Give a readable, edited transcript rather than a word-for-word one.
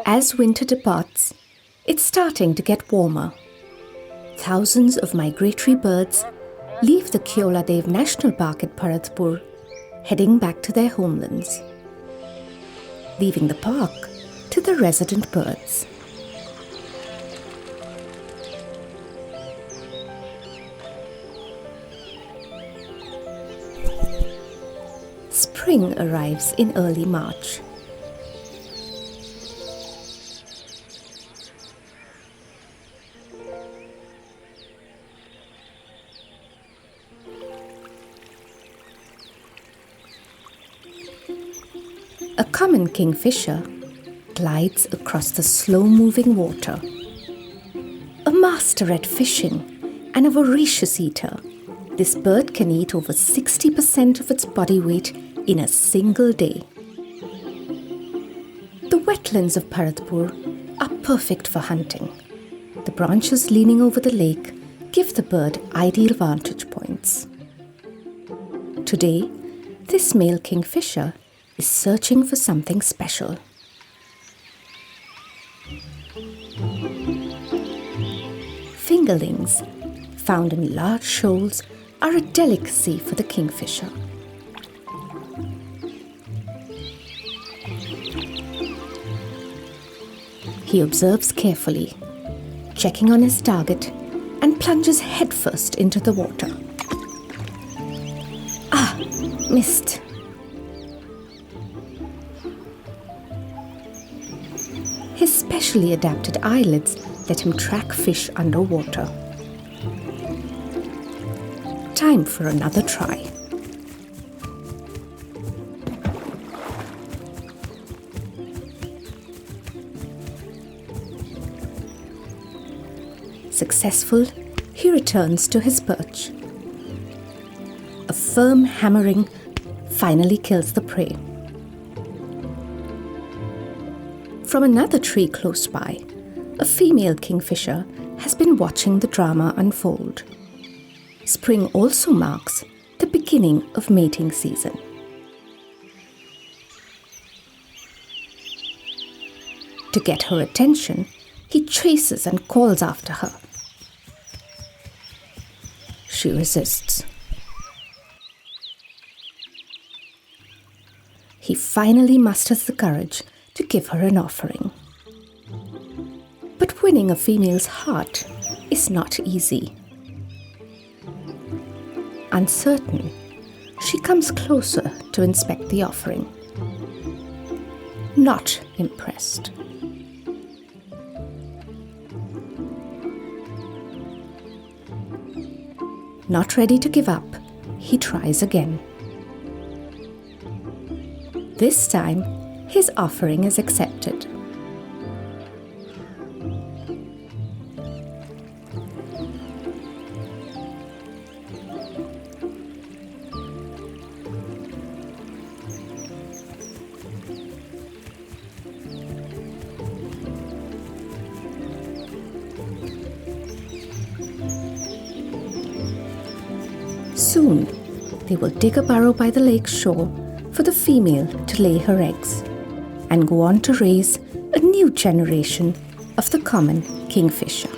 As winter departs, it's starting to get warmer. Thousands of migratory birds leave the Keoladev National Park at Bharatpur, heading back to their homelands, leaving the park to the resident birds. Spring arrives in early March. A common kingfisher glides across the slow-moving water. A master at fishing and a voracious eater, this bird can eat over 60% of its body weight in a single day. The wetlands of Bharatpur are perfect for hunting. The branches leaning over the lake give the bird ideal vantage points. Today, this male kingfisher is searching for something special. Fingerlings, found in large shoals, are a delicacy for the kingfisher. He observes carefully, checking on his target, and plunges headfirst into the water. Ah, missed. His specially adapted eyelids let him track fish underwater. Time for another try. Successful, he returns to his perch. A firm hammering finally kills the prey. From another tree close by, a female kingfisher has been watching the drama unfold. Spring also marks the beginning of mating season. To get her attention, he chases and calls after her. She resists. He finally musters the courage to give her an offering. But winning a female's heart is not easy. Uncertain, she comes closer to inspect the offering. Not impressed. Not ready to give up, he tries again. This time, his offering is accepted. Soon, they will dig a burrow by the lake shore for the female to lay her eggs and go on to raise a new generation of the common kingfisher.